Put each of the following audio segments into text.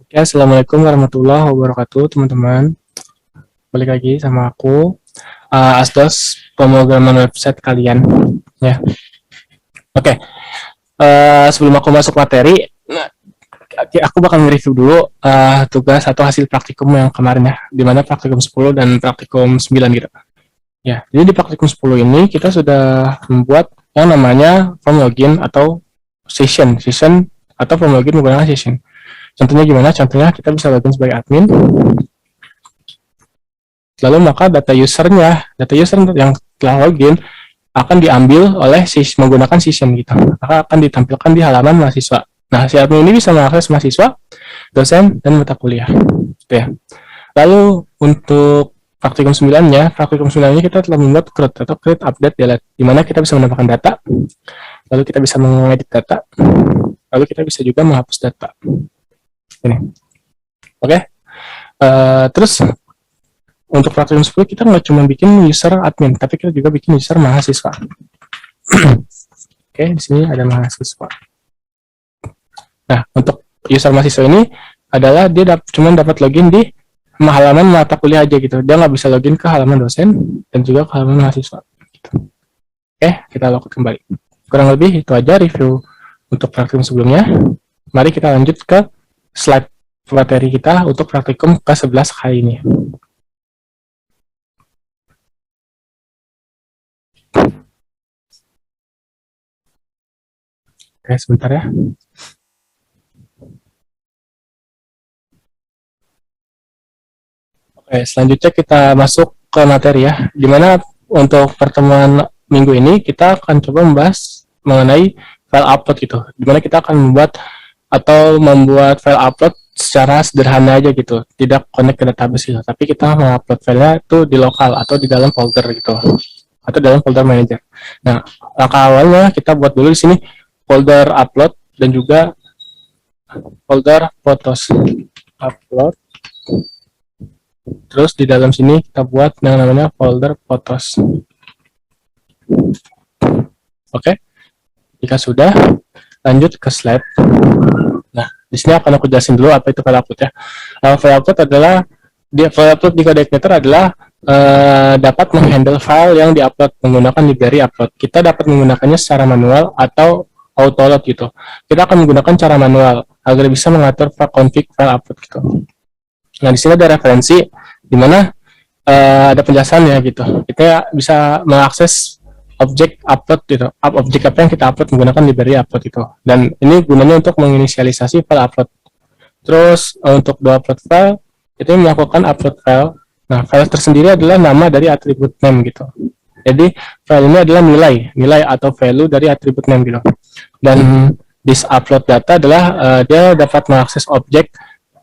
Ya, assalamualaikum warahmatullahi wabarakatuh, teman-teman. Balik lagi sama aku, Asdos, pemrograman website kalian. Ya, oke. Sebelum aku masuk materi, nah, aku bakal nge-review dulu tugas atau hasil praktikum yang kemarin ya, di mana praktikum 10 dan praktikum 9 gitu. Ya, jadi di praktikum 10 ini kita sudah membuat yang namanya form login atau session atau form login menggunakan session. Contohnya gimana? Contohnya kita bisa login sebagai admin. Lalu maka data user yang telah login akan diambil oleh menggunakan session gitu. Maka akan ditampilkan di halaman mahasiswa. Nah, si admin ini bisa mengakses mahasiswa, dosen, dan mata kuliah. Gitu ya. Lalu untuk praktikum 9-nya, kita telah membuat create update delete, di mana kita bisa menambahkan data, lalu kita bisa mengedit data, lalu kita bisa juga menghapus data. Ini. Oke. Terus untuk praktikum 10 kita nggak cuma bikin user admin, tapi kita juga bikin user mahasiswa. Oke, di sini ada mahasiswa. Nah, untuk user mahasiswa ini adalah dia cuma dapat login di halaman mata kuliah aja gitu. Dia nggak bisa login ke halaman dosen dan juga ke halaman mahasiswa. Gitu. Oke, kita logout kembali. Kurang lebih itu aja review untuk praktikum sebelumnya. Mari kita lanjut ke slide materi kita untuk praktikum ke-11 kali ini. Oke, sebentar ya. Oke, selanjutnya kita masuk ke materi ya. Dimana untuk pertemuan minggu ini kita akan coba membahas mengenai file upload gitu. Dimana kita akan membuat file upload secara sederhana aja gitu. Tidak connect ke database gitu. Tapi kita mengupload filenya itu di lokal atau di dalam folder gitu. Atau dalam folder manager. Nah, langkah awalnya kita buat dulu di sini folder upload dan juga folder photos. Upload. Terus di dalam sini kita buat yang namanya folder photos. Oke. Jika sudah, lanjut ke slide. Nah, di sini akan aku jelasin dulu apa itu file upload ya. File upload adalah file upload di Code Igniter adalah dapat menghandle file yang diupload menggunakan library upload. Kita dapat menggunakannya secara manual atau auto-load gitu. Kita akan menggunakan cara manual agar bisa mengatur config file upload gitu. Nah, di sini ada referensi di mana ada penjelasannya gitu. Kita bisa mengakses objek upload gitu. Objek apa yang kita upload menggunakan library upload itu. Dan ini gunanya untuk menginisialisasi file upload. Terus untuk upload file itu melakukan upload file. Nah, file tersendiri adalah nama dari atribut name gitu. Jadi file ini adalah nilai atau value dari atribut name gitu. Dan this upload data adalah dia dapat mengakses objek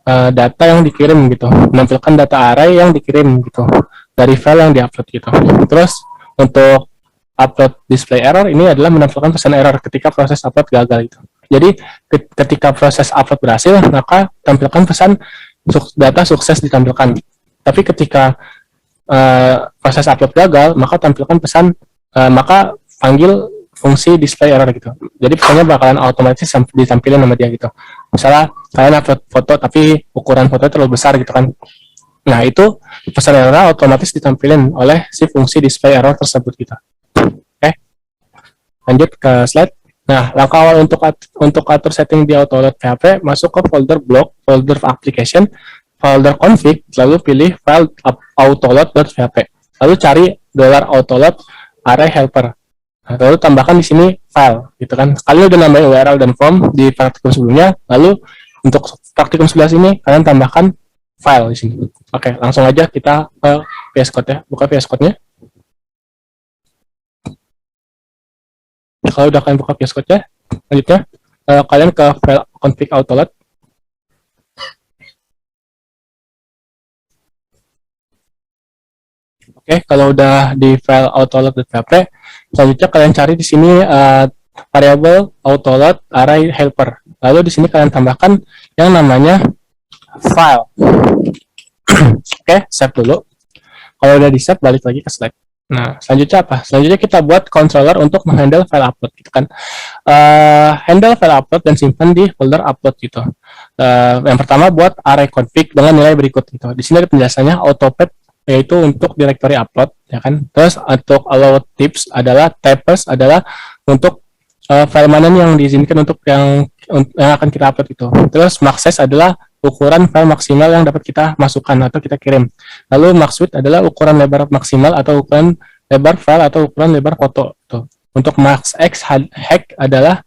data yang dikirim gitu, menampilkan data array yang dikirim gitu dari file yang diupload gitu. Terus untuk upload display error ini adalah menampilkan pesan error ketika proses upload gagal gitu. Jadi ketika proses upload berhasil, maka tampilkan pesan data sukses ditampilkan. Tapi ketika proses upload gagal, maka tampilkan pesan maka panggil fungsi display error gitu. Jadi pesannya bakalan otomatis ditampilkan sama dia gitu. Misalnya kalian upload foto tapi ukuran foto terlalu besar gitu kan. Nah, itu pesan error otomatis ditampilkan oleh si fungsi display error tersebut gitu. Oke. Lanjut ke slide. Nah, langkah awal untuk atur setting di autoload PHP, masuk ke folder block, folder application, folder config, lalu pilih file autoload.php. Lalu cari $autoload array helper. Nah, lalu tambahkan di sini file, gitu kan. Kalian udah nambahin URL dan form di praktikum sebelumnya, lalu untuk praktikum 11 ini kalian tambahkan file di sini. Oke, langsung aja kita ke VS Code ya. Buka VS Code-nya. Kalau udah kalian buka VS Code-nya, selanjutnya kalian ke file config autoload. Oke, kalau udah di file autoload.php, selanjutnya kalian cari di sini variabel autoload array helper. Lalu di sini kalian tambahkan yang namanya file. Oke, save dulu. Kalau udah di save, balik lagi ke slide. Nah, selanjutnya apa? Selanjutnya kita buat controller untuk menghandle file upload gitu kan. Handle file upload dan simpan di folder upload gitu. Yang pertama buat array config dengan nilai berikut gitu. Di sini ada penjelasannya autopad yaitu untuk directory upload ya kan. Terus untuk allow tips adalah tapers adalah untuk file mana nih yang diizinkan untuk yang akan kita upload itu. Terus max size adalah ukuran file maksimal yang dapat kita masukkan atau kita kirim. Lalu max width adalah ukuran lebar maksimal atau ukuran lebar file atau ukuran lebar foto. Tuh. Untuk max x height adalah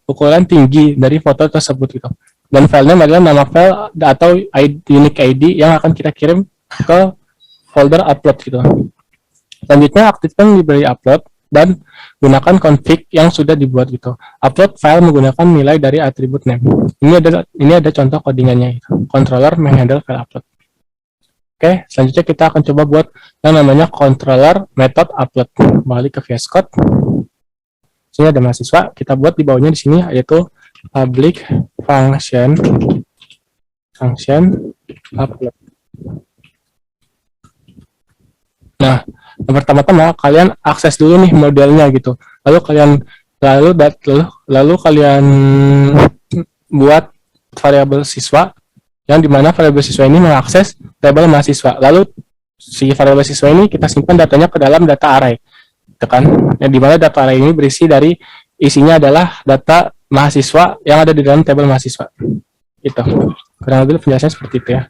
ukuran tinggi dari foto tersebut gitu. Dan filenya adalah nama file atau unique ID yang akan kita kirim ke folder upload gitu. Selanjutnya aktifkan library upload dan gunakan config yang sudah dibuat gitu. Upload file menggunakan nilai dari atribut name. Ini ada contoh codingannya gitu. Controller menghandle file upload. Oke, selanjutnya kita akan coba buat yang namanya controller method upload. Balik ke VS Code. Sini ada mahasiswa. Kita buat di bawahnya di sini yaitu public function upload. Nah, yang pertama-tama kalian akses dulu nih modelnya gitu. Lalu kalian buat variabel siswa yang dimana variabel siswa ini mengakses tabel mahasiswa. Lalu si variabel siswa ini kita simpan datanya ke dalam data array, gitu kan? Yang dimana data array ini berisi dari isinya adalah data mahasiswa yang ada di dalam tabel mahasiswa. Gitu. Kurang lebih penjelasannya seperti itu ya.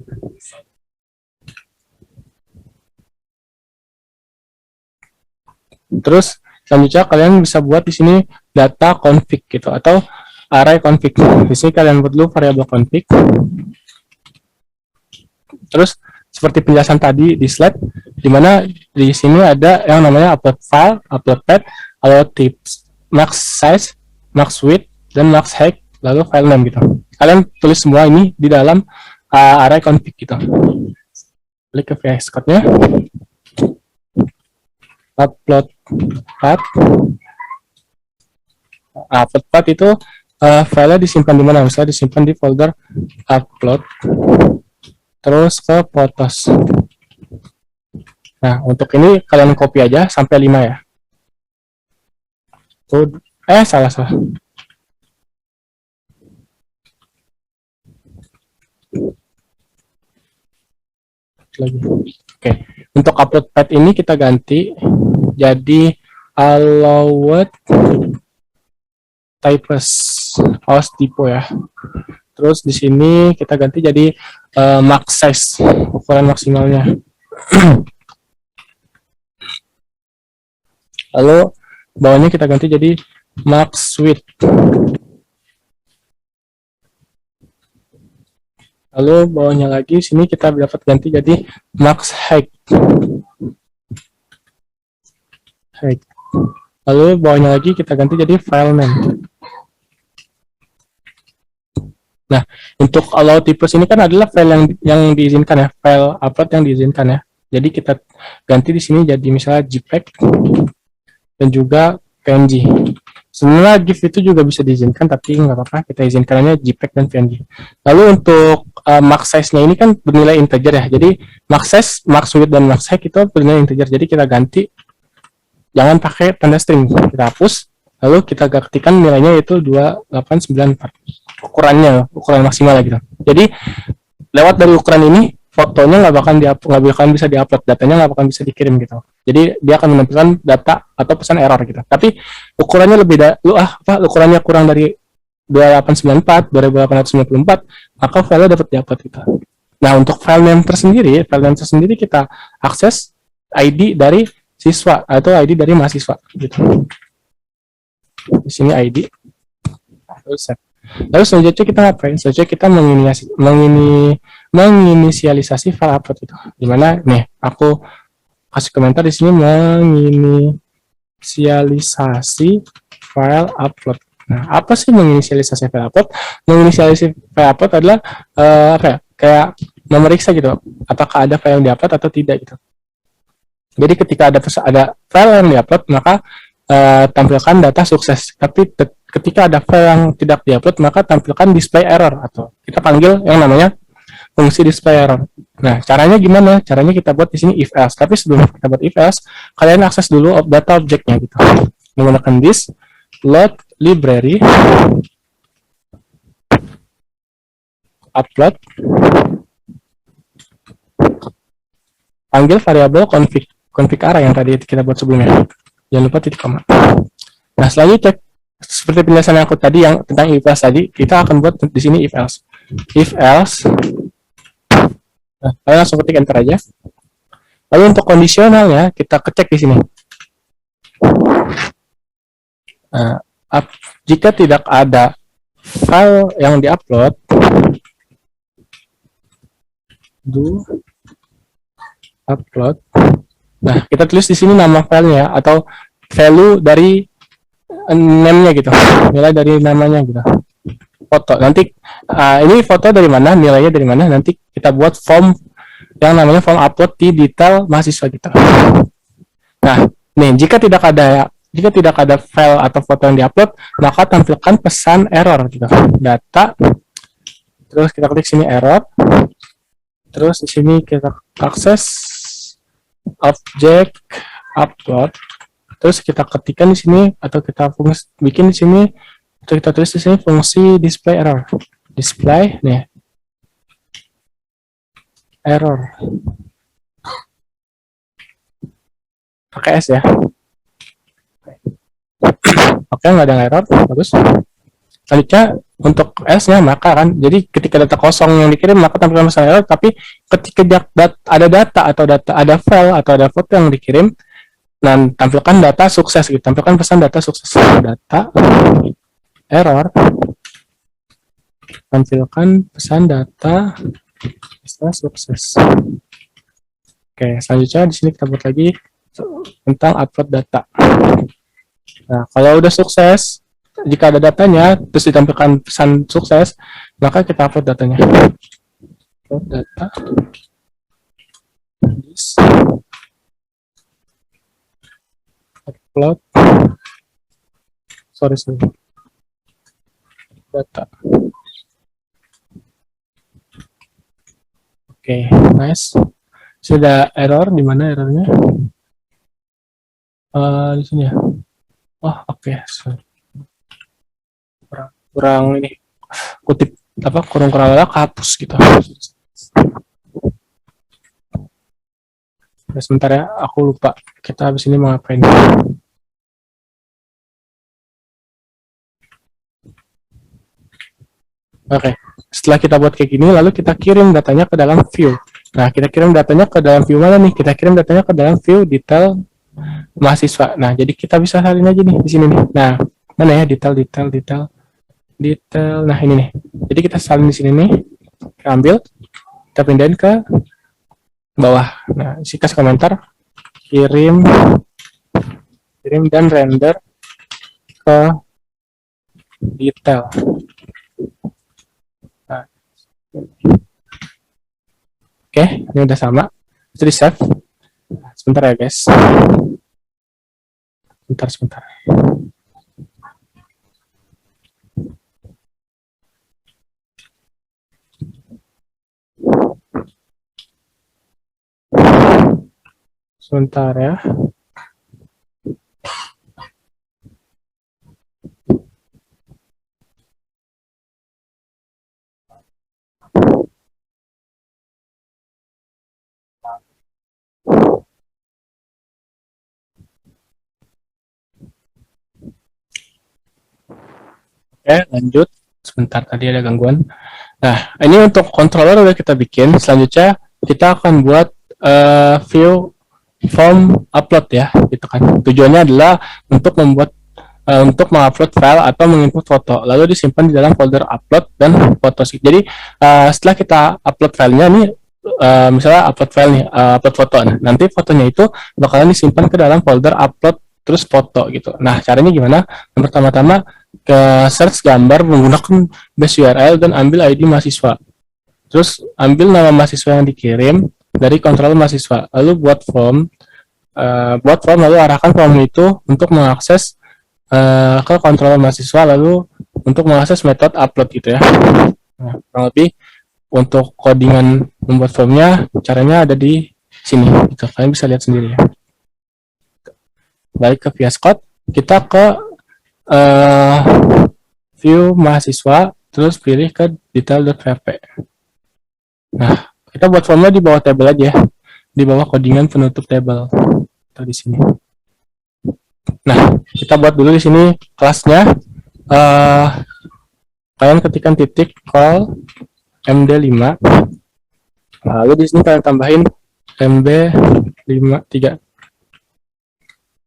Terus selanjutnya kalian bisa buat di sini data config gitu atau array config. Di sini kalian buat dulu variabel config. Terus seperti penjelasan tadi di slide, di mana di sini ada yang namanya upload file, upload path, allow tips, max size, max width, dan max height, lalu file name gitu. Kalian tulis semua ini di dalam array config gitu. Klik ke VS Code-nya. Upload path. Upload path itu filenya disimpan di mana? Misalnya disimpan di folder upload, terus ke photos. Nah, untuk ini kalian copy aja sampai 5 ya. Tuh, salah. Lagi. Oke, untuk upload path ini kita ganti jadi allowed types host typo ya. Terus di sini kita ganti jadi max size, ukuran maksimalnya. Lalu bawahnya kita ganti jadi max width. Lalu bawahnya lagi sini kita dapat ganti jadi max height. Lalu bawahnya lagi kita ganti jadi file name. Nah, untuk allow types ini kan adalah file yang diizinkan ya, file upload yang diizinkan ya. Jadi kita ganti di sini jadi misalnya JPEG dan juga PNG. Sebenarnya GIF itu juga bisa diizinkan, tapi nggak apa-apa, kita izinkannya JPEG dan PNG. Lalu untuk max size-nya ini kan bernilai integer ya, jadi max size, max width, dan max height itu bernilai integer, jadi kita ganti, jangan pakai tanda string, kita hapus, lalu kita ketikkan nilainya yaitu 2894, ukuran maksimal gitu. Jadi lewat dari ukuran ini, fotonya nggak bakal bisa diupload, datanya nggak bakal bisa dikirim gitu. Jadi dia akan menampilkan data atau pesan error gitu. Tapi ukurannya ukurannya kurang dari 2894, 2894, maka file dapat diupload gitu. Nah, untuk file name tersendiri kita akses ID dari siswa atau ID dari mahasiswa gitu. Di sini ID. Lalu selanjutnya kita ngapain? Selanjutnya kita menginisialisasi file upload itu. Dimana nih aku kasih komentar di sini menginisialisasi file upload. Nah, apa sih menginisialisasi file upload? Menginisialisasi file upload adalah kayak memeriksa gitu, apakah ada file yang diupload atau tidak gitu. Jadi ketika ada file yang diupload, maka tampilkan data sukses. Tapi ketika ada file yang tidak diupload, maka tampilkan display error atau kita panggil yang namanya fungsi display error. Nah, caranya gimana? Caranya kita buat di sini if else. Tapi sebelum kita buat if else, kalian akses dulu data objeknya gitu. Menggunakan this load library upload panggil variabel config array yang tadi kita buat sebelumnya. Jangan lupa titik koma. Nah, selanjutnya seperti penjelasan aku tadi yang tentang if else tadi, kita akan buat di sini if else. If else. Nah, kalian langsung ketik enter aja. Lalu untuk kondisionalnya kita cek di sini. Nah, jika tidak ada file yang diupload, do upload. Nah, kita tulis di sini nama filenya atau value dari name-nya gitu, nilai dari namanya gitu. Foto. Nanti ini foto dari mana, nilainya dari mana? Nanti kita buat form yang namanya form upload di detail mahasiswa kita. Nah, nih jika tidak ada file atau foto yang diupload, maka tampilkan pesan error gitu. Data. Terus kita klik sini error. Terus di sini kita akses object upload. Terus kita ketikkan di sini atau kita bikin di sini atau kita tulis di sini fungsi display error. Display nih. Error. Pakai S ya. Oke, nggak ada error, bagus. Selanjutnya untuk S-nya maka kan, jadi ketika data kosong yang dikirim maka tampilkan pesan error, tapi ketika ada data atau ada file atau ada foto yang dikirim, dan tampilkan data sukses gitu, tampilkan pesan data sukses. Data error, tampilkan pesan data sukses. Oke, selanjutnya di sini kita buat lagi tentang upload data. Nah, kalau udah sukses, jika ada datanya, terus ditampilkan pesan sukses, maka kita upload datanya. Upload data. Upload. Sorry. Data. Oke, nice. Sudah error, di mana errornya? Di sini ya. Oh, oke. Kurang ini kutip apa kurang hapus gitu. Ya, sebentar ya, aku lupa kita habis ini mau ngapain. Oke, setelah kita buat kayak gini, lalu kita kirim datanya ke dalam view. Nah, kita kirim datanya ke dalam view mana nih? Kita kirim datanya ke dalam view detail mahasiswa. Nah, jadi kita bisa salin aja nih di sini nih. Nah, mana ya detail. Nah, ini nih. Jadi kita salin di sini nih. Kita ambil, kita pindahin ke bawah. Nah, isi kasih komentar, kirim dan render ke detail. Nah. Oke, ini udah sama. Itu di save. Sebentar ya guys. Sebentar. Sebentar ya. Oke, lanjut. Sebentar, tadi ada gangguan. Nah, ini untuk controller udah kita bikin. Selanjutnya kita akan buat view form upload ya, gitu kan. Tujuannya adalah untuk mengupload file atau menginput foto, lalu disimpan di dalam folder upload dan foto. Jadi setelah kita upload filenya nih, misalnya upload file nih, upload foto, nanti fotonya itu bakalan disimpan ke dalam folder upload terus foto gitu. Nah, caranya gimana? Yang pertama-tama ke search gambar menggunakan base URL dan ambil ID mahasiswa. Terus ambil nama mahasiswa yang dikirim dari kontrol mahasiswa, lalu buat form lalu arahkan form itu untuk mengakses ke kontrol mahasiswa, lalu untuk mengakses metode upload gitu ya. Nah, kurang lebih untuk codingan membuat formnya, caranya ada di sini. Gitu. Kalian bisa lihat sendiri ya. Balik ke VS Code, kita ke view mahasiswa, terus pilih ke detail.php. Nah, kita buat formnya di bawah tabel aja, di bawah codingan penutup tabel atau di sini. Nah, kita buat dulu di sini kelasnya. Kalian ketikkan titik call md5. Lalu di sini kalian tambahin mb53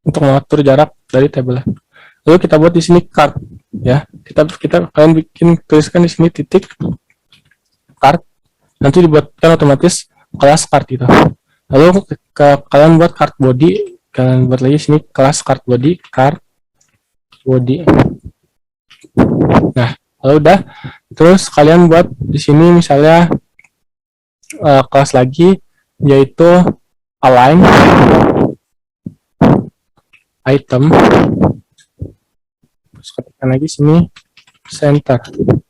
untuk mengatur jarak dari tabel. Lalu kita buat di sini card ya. Kalian tuliskan di sini titik card. Nanti dibuatkan otomatis kelas card itu. Lalu kalian buat card body, kalian buat lagi sini kelas card body. Nah, kalau udah, terus kalian buat di sini misalnya kelas lagi yaitu align item. Terus ketikkan lagi sini center.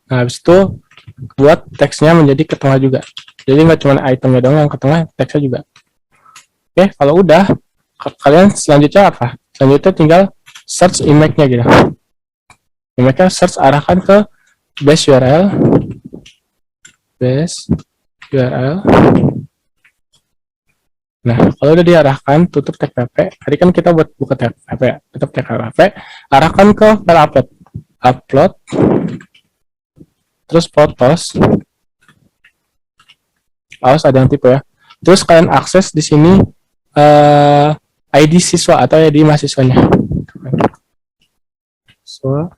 Nah, habis itu buat teksnya menjadi ke tengah juga. Jadi nggak cuma itemnya doang yang ke tengah, teksnya juga. Oke, kalau udah, kalian selanjutnya apa? Selanjutnya tinggal search image-nya gitu. Image-nya search arahkan ke base URL. Nah, kalau udah diarahkan, tutup tag pp. Tadi kan kita buat buka tag pp, tutup tag pp. Arahkan ke file upload, terus photos. Awas ada yang tipe ya. Terus kalian akses di sini ID siswa atau ID mahasiswanya. So,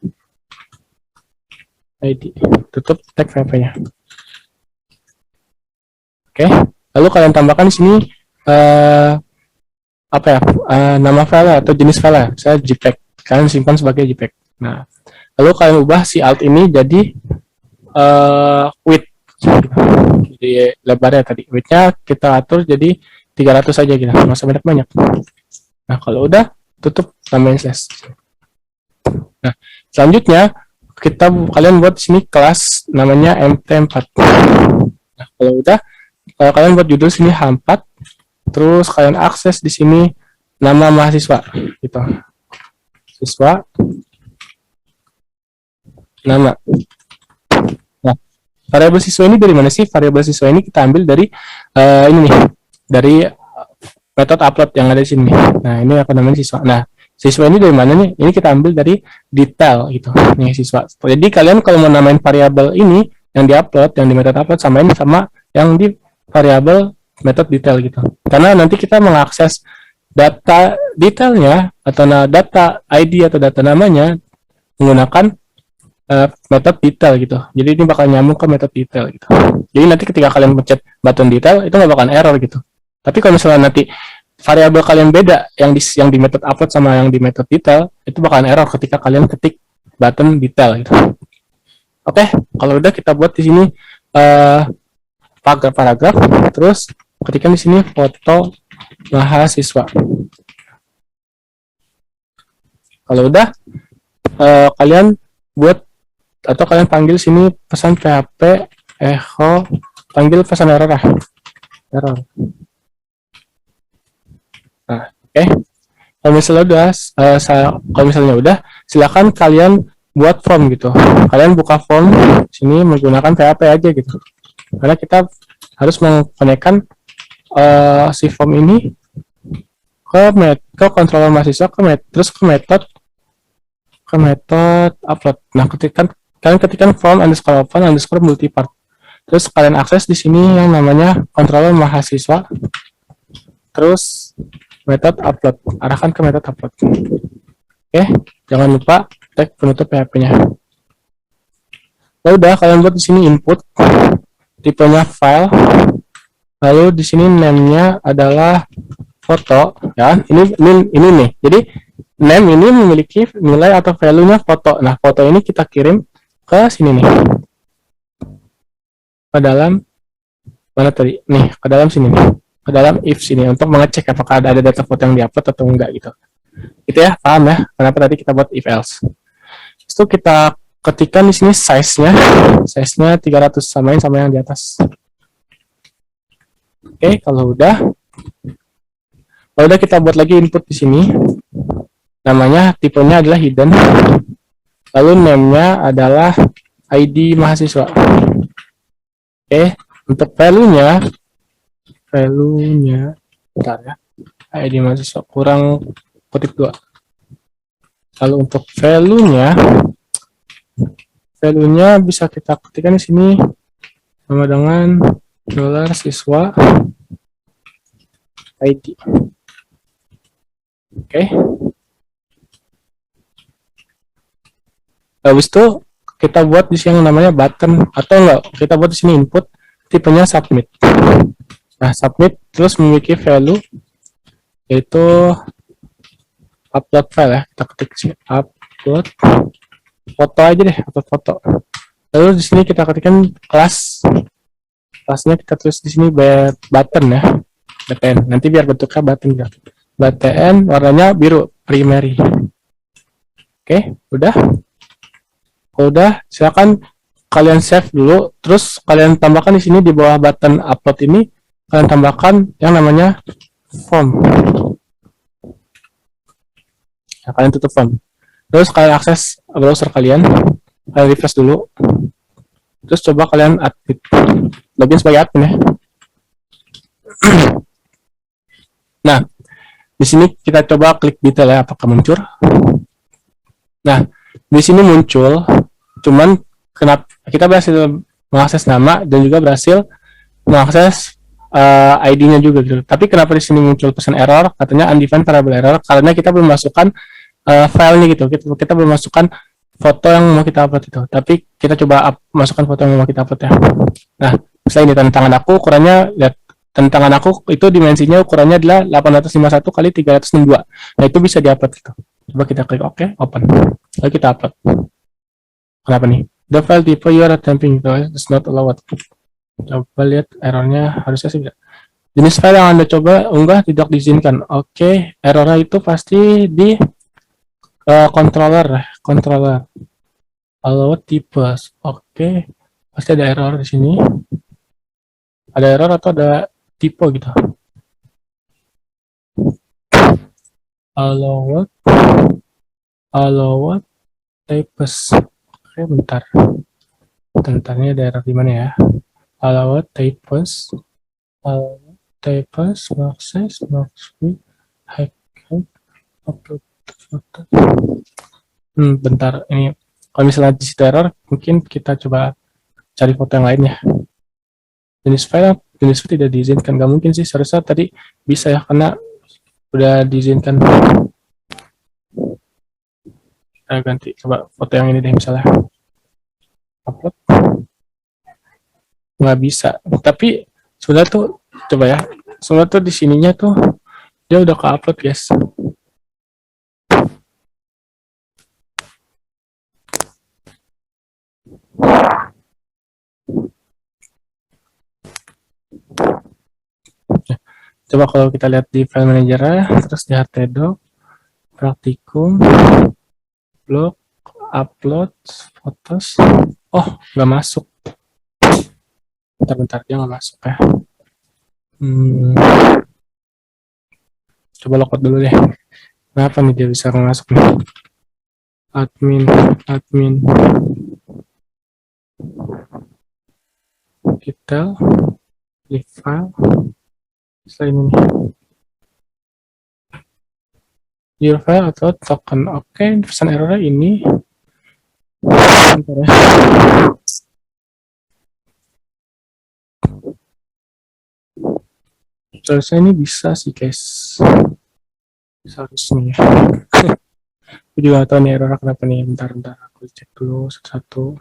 ID. Tutup tag pp-nya. Oke. Lalu kalian tambahkan di sini apa ya? Nama file atau jenis file. Saya JPEG. Kalian simpan sebagai JPEG. Nah, lalu kalian ubah si alt ini jadi width. Jadi lebarnya tadi. Width-nya kita atur jadi 300 saja gitu. Nggak usah banyak-banyak. Nah, kalau udah tutup tambahin slash. Nah, selanjutnya kalian buat sini kelas namanya mt4. Nah, kalau udah kalian buat judul sini H4, terus kalian akses di sini nama mahasiswa gitu. Siswa nama. Nah, variabel siswa ini dari mana sih? Variabel siswa ini kita ambil dari ini nih, dari metode upload yang ada di sini. Nah, ini apa namanya siswa. Nah, siswa ini dari mana nih? Ini kita ambil dari detail gitu. Nih siswa. Jadi kalian kalau mau namain variabel ini yang diupload, yang di metode upload samain sama yang di variabel metode detail gitu. Karena nanti kita mengakses data detailnya atau data ID atau data namanya menggunakan metode detail gitu. Jadi ini bakal nyambung ke metode detail gitu. Jadi nanti ketika kalian pencet button detail itu nggak bakal error gitu. Tapi kalau misalnya nanti variabel kalian beda yang di metode upload sama yang di metode detail, itu bakalan error ketika kalian ketik button detail gitu. Oke, kalau udah kita buat di sini paragraf, terus ketikkan di sini foto mahasiswa. Kalau udah kalian buat atau kalian panggil sini pesan PHP echo, panggil pesan error. Nah, oke. Kalau misalnya udah, silakan kalian buat form gitu. Kalian buka form sini menggunakan PHP aja gitu. Karena kita harus mengkonekkan si form ini ke controller mahasiswa, terus ke metode upload. Nah, kalian ketikkan form underscore open underscore multipart. Terus kalian akses di sini yang namanya controller mahasiswa. Terus metode upload, arahkan ke metode upload. Oke, jangan lupa tag penutup PHP-nya. Udah, kalian buat di sini input, tipenya file, lalu di sini name-nya adalah foto, ya. Ini nih. Jadi name ini memiliki nilai atau value-nya foto. Nah, foto ini kita kirim ke sini nih. Ke dalam mana tadi? Nih, ke dalam sini nih. Ke dalam if sini untuk mengecek apakah ada data foto yang diupload atau enggak gitu. Gitu ya, paham ya? Kenapa tadi kita buat if else. Itu kita ketikkan di sini size-nya 300, samain sama yang di atas. Oke, kalau udah kita buat lagi input di sini. Namanya tipenya adalah hidden. Lalu name-nya adalah ID mahasiswa. Oke, untuk value-nya bentar ya. ID mahasiswa kurang kutip 2. Lalu untuk value-nya bisa kita ketikkan di sini sama dengan $siswa ID. Oke. Habis itu kita buat di sini yang namanya button, atau enggak, kita buat di sini input tipenya submit. Nah, submit terus memiliki value yaitu upload file ya. Kita ketik sini upload foto aja deh, upload foto. Lalu di sini kita ketikkan kelasnya kita tulis di sini button ya, btn. Nanti biar bentuknya button ya. Btn warnanya biru, primary. Oke, udah. Kalau udah, silakan kalian save dulu. Terus kalian tambahkan di sini di bawah button upload ini, kalian tambahkan yang namanya form. Nah, kalian tutup form. Terus kalian akses browser kalian refresh dulu. Terus coba kalian admin, login sebagai admin ya. Nah, di sini kita coba klik detail ya, apakah muncul. Nah, di sini muncul, cuman kenapa kita berhasil mengakses nama dan juga berhasil mengakses ID-nya juga gitu. Tapi kenapa di sini muncul pesan error? Katanya undefined variable error karena kita belum masukkan filenya gitu. Kita belum masukkan foto yang mau kita upload itu. Tapi kita coba masukkan foto yang mau kita upload ya. Nah, misalnya ini tantangan aku ukurannya, lihat tantangan aku itu dimensinya ukurannya adalah 851 kali 362. Nah, itu bisa diupload gitu. Coba kita klik OK, open. Lalu kita upload. Kenapa nih? The file type you are attempting is not allowed. Coba lihat errornya, harusnya sih enggak. Jenis file yang Anda coba unggah tidak diizinkan. Oke, errornya itu pasti di controller. Allowed types. Oke, pasti ada error di sini. Ada error atau ada tipe gitu. Allowed types. Oke, bentar. Bentarnya ada error di mana ya? Allowed types, access, upload foto. Bentar, ini kalau misalnya di situ error, mungkin kita coba cari foto yang lain ya. Jenis file tidak diizinkan, nggak mungkin sih, seharusnya tadi bisa ya, karena udah diizinkan. Kita ganti, coba foto yang ini deh misalnya. Upload. Nggak bisa, tapi sudah tuh, coba ya, sudah tuh di sininya tuh, dia udah ke-upload guys. Coba kalau kita lihat di file manager, terus di htdoc, praktikum, blog, upload, fotos. Oh, nggak masuk. Bentar, dia nggak masuk ya. Coba logout dulu deh. Kenapa nih dia bisa nggak masuk nih? Admin. Detail, di file. Setelah ini nih. Your file atau token. Oke, pesan error ini. Bentar ya. Seharusnya ini bisa sih guys, seharusnya ya. Aku juga gak tahu nih error kenapa nih. Bentar aku cek dulu satu-satu.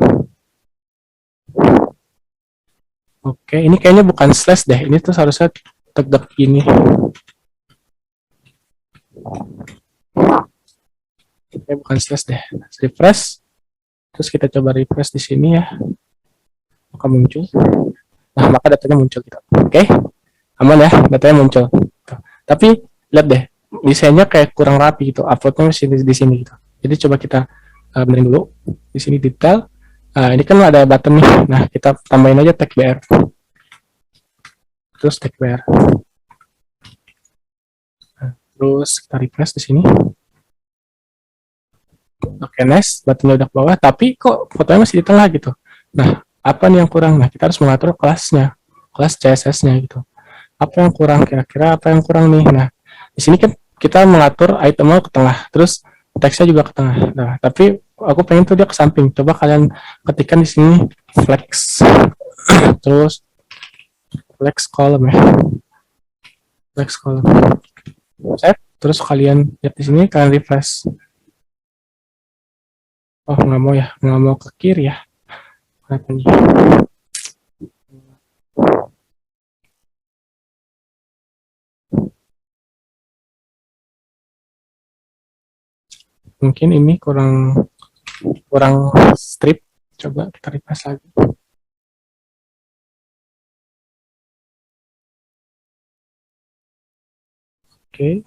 Oke, ini kayaknya bukan slash deh, ini tuh seharusnya tegak ini. Oke, bukan slash deh. Refresh, terus kita coba refresh di sini ya, maka muncul. Nah, maka datanya muncul gitu. Oke, aman ya, datanya muncul. Tapi lihat deh, desainnya kayak kurang rapi gitu, uploadnya masih di sini gitu. Jadi coba kita benerin dulu. Di sini detail. Ini kan ada button nih. Nah, kita tambahin aja tag BR. Terus tag BR. Terus kita refresh di sini. Oke, nice. Buttonnya udah ke bawah, tapi kok fotonya masih di tengah gitu. Nah, apa nih yang kurang? Nah, kita harus mengatur kelasnya, kelas CSS-nya gitu. Apa yang kurang? Kira-kira apa yang kurang nih? Nah, di sini kan kita mengatur itemnya ke tengah, terus teksnya juga ke tengah. Nah, tapi aku pengen tuh dia ke samping. Coba kalian ketikkan di sini flex, terus flex column ya, flex column. Save, terus kalian lihat di sini, kalian refresh. Oh, nggak mau ya, nggak mau ke kiri ya. Kenapa nih? Mungkin ini kurang strip. Coba kita refresh lagi. Oke,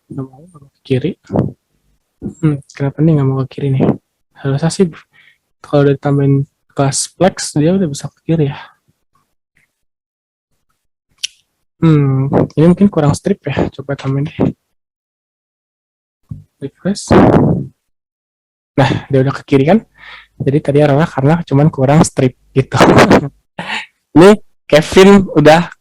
nggak mau ke kiri. Kenapa nih nggak mau ke kiri nih? Harusnya sih kalau udah ditambahin kelas flex dia udah bisa ke kiri ya. Ini mungkin kurang strip ya. Coba tambahin deh. Refresh. Nah, dia udah ke kiri kan? Jadi tadi arahnya karena cuman kurang strip gitu. Ini Kevin udah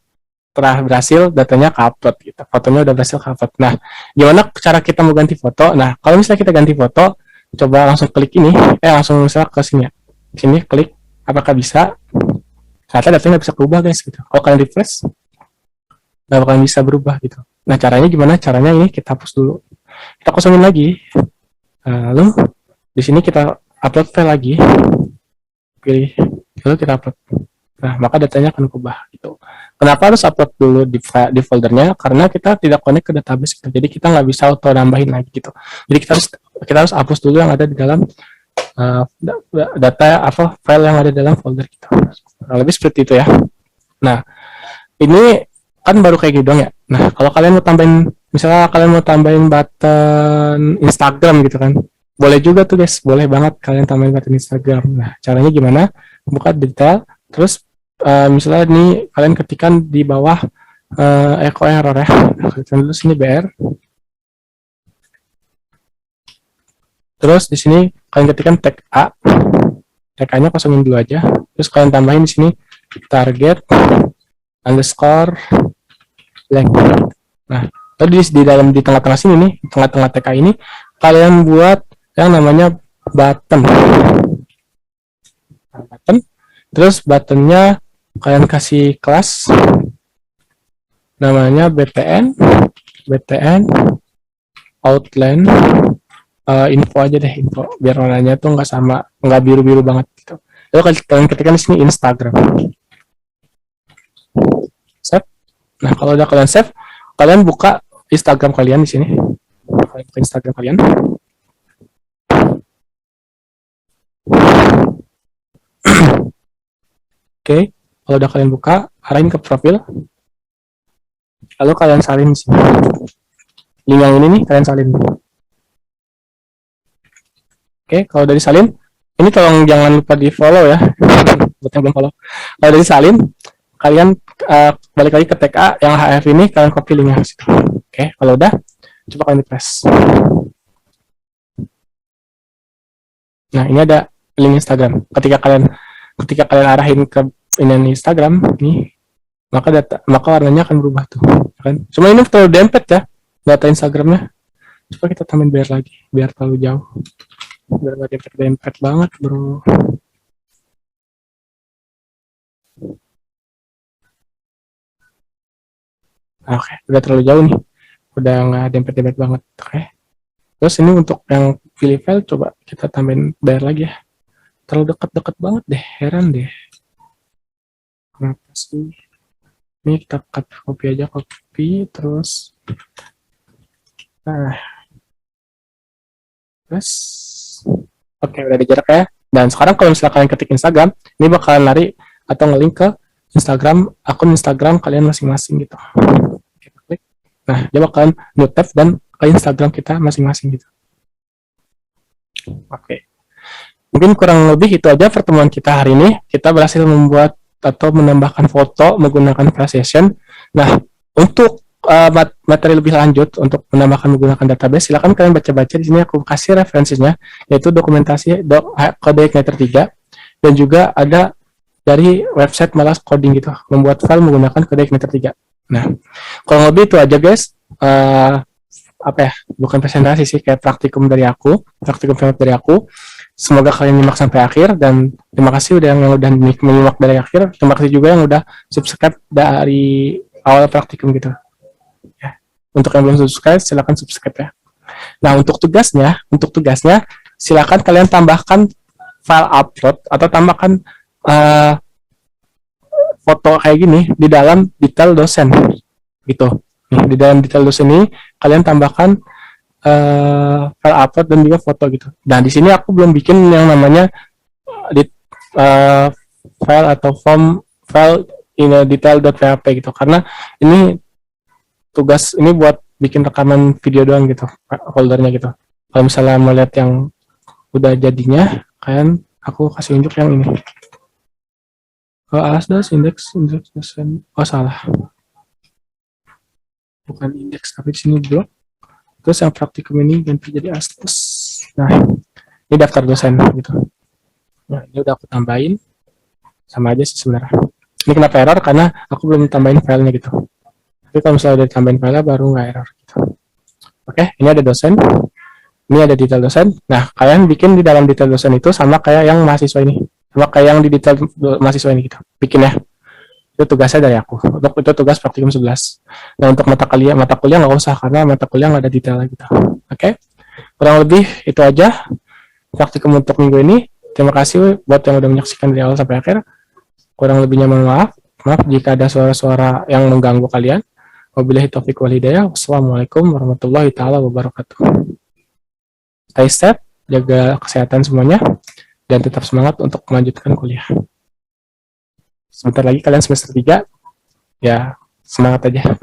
telah berhasil datanya ke upload gitu. Fotonya udah berhasil ke upload. Nah, gimana cara kita mau ganti foto? Nah, kalau misalnya kita ganti foto, coba langsung klik ini, langsung misalnya ke sini ya. Sini klik, apakah bisa? Ternyata datanya nggak bisa berubah guys gitu. Kalau kalian refresh, nggak bakalan bisa berubah gitu. Nah, caranya gimana? Caranya ini kita hapus dulu. Kita kosongin lagi. Lalu di sini kita upload file lagi. Pilih, lalu kita upload. Nah, maka datanya akan berubah gitu. Kenapa harus upload dulu di foldernya? Karena kita tidak connect ke database gitu. Jadi kita nggak bisa auto nambahin lagi gitu. Jadi kita harus hapus dulu yang ada di dalam data apa file yang ada dalam folder kita. Nah, lebih seperti itu ya. Nah, ini kan baru kayak gitu dong ya. Nah, kalau kalian mau tambahin, misalnya kalian mau tambahin button Instagram gitu kan, boleh juga tuh guys, boleh banget kalian tambahin button Instagram. Nah, caranya gimana? Buka detail, terus misalnya nih kalian ketikkan di bawah echo error ya. Kalian dulu sini BR. Terus di sini kalian ketikkan tag A. Tag A-nya kosongin dulu aja. Terus kalian tambahin di sini target underscore length. Nah, tadi di tengah-tengah sini nih, tengah-tengah TK ini kalian buat yang namanya button. Button. Terus buttonnya kalian kasih kelas namanya BTN outline info aja deh, info biar warnanya tuh nggak sama, nggak biru-biru banget gitu. Lalu kalian ketikkan di sini Instagram. Save. Nah, kalau udah kalian save, kalian buka Instagram kalian di sini. Kalian buka Instagram kalian. Oke, kalau udah kalian buka, arahin ke profil. Lalu kalian salin di sini. Link yang ini nih kalian salin. Oke, kalau udah disalin, ini tolong jangan lupa di follow ya. Buat yang belum follow. Kalau udah disalin, kalian balik lagi ke tag A yang HF ini, kalian copy linknya. Oke, kalau udah, coba kalian press. Nah, ini ada link Instagram. Ketika kalian arahin ke ini Instagram nih, maka warnanya akan berubah tuh, kan? Cuma ini terlalu dempet ya data Instagramnya. Coba kita tambahin biar lagi, biar terlalu jauh, biar nggak dempet banget bro. Oke, udah terlalu jauh nih, udah nggak dempet banget. Oke, terus ini untuk yang pilih file, coba kita tambahin biar lagi ya. Terlalu deket banget deh, heran deh. Kenapa sih? Ini kita copy aja, copy terus. Nah, terus oke, udah di jarak ya. Dan sekarang kalau misalnya kalian ketik Instagram, ini bakalan lari atau nge-link ke Instagram, akun Instagram kalian masing-masing gitu. Kita klik. Nah, dia bakalan new tab dan ke Instagram kita masing-masing gitu. Oke. Mungkin kurang lebih itu aja pertemuan kita hari ini. Kita berhasil membuat atau menambahkan foto menggunakan file session. Nah, untuk materi lebih lanjut untuk menambahkan menggunakan database, silakan kalian baca-baca di sini aku kasih referensinya, yaitu dokumentasi kode Igniter 3 dan juga ada dari website Malas Coding gitu, membuat file menggunakan kode Igniter 3. Nah, kurang lebih itu aja guys. Apa ya? Bukan presentasi sih, kayak praktikum dari aku, praktikum film dari aku. Semoga kalian nyimak sampai akhir dan terima kasih udah yang udah menyimak dari akhir. Terima kasih juga yang udah subscribe dari awal praktikum gitu. Ya. Untuk yang belum subscribe, silakan subscribe ya. Nah, untuk tugasnya silakan kalian tambahkan file upload atau tambahkan uh, foto kayak gini di dalam detail dosen gitu. Nih, di dalam detail dosen ini kalian tambahkan file upload dan juga foto gitu. Nah, di sini aku belum bikin yang namanya di file atau form file in a detail.php gitu karena ini tugas ini buat bikin rekaman video doang gitu foldernya gitu. Kalau misalnya mau lihat yang udah jadinya, kalian aku kasih unjuk yang ini. Alasdas indeks dosen. Oh salah. Bukan indeks tapi di sini blok. Terus yang praktikum ini ganti jadi astos. Nah, ini daftar dosen gitu. Nah, ini udah aku tambahin. Sama aja sih sebenarnya. Ini kenapa error? Karena aku belum tambahin filenya gitu. Tapi kalau misalnya udah tambahin filenya baru nggak error gitu. Oke, ini ada dosen. Ini ada detail dosen. Nah, kalian bikin di dalam detail dosen itu sama kayak yang mahasiswa ini. Sama kayak yang di detail mahasiswa ini gitu. Bikin ya. Itu tugasnya dari aku. Untuk itu tugas praktikum 11. Nah, untuk mata kuliah nggak usah karena mata kuliah nggak ada detail gitu. Oke. Kurang lebih itu aja praktikum untuk minggu ini. Terima kasih buat yang udah menyaksikan dari awal sampai akhir. Kurang lebihnya mohon maaf. Maaf jika ada suara-suara yang mengganggu kalian. Wabillahi taufiq wal hidayah. Wassalamualaikum warahmatullahi taala wabarakatuh. Stay safe, jaga kesehatan semuanya, dan tetap semangat untuk melanjutkan kuliah. Sebentar lagi kalian semester 3, ya semangat aja.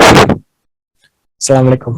Assalamualaikum.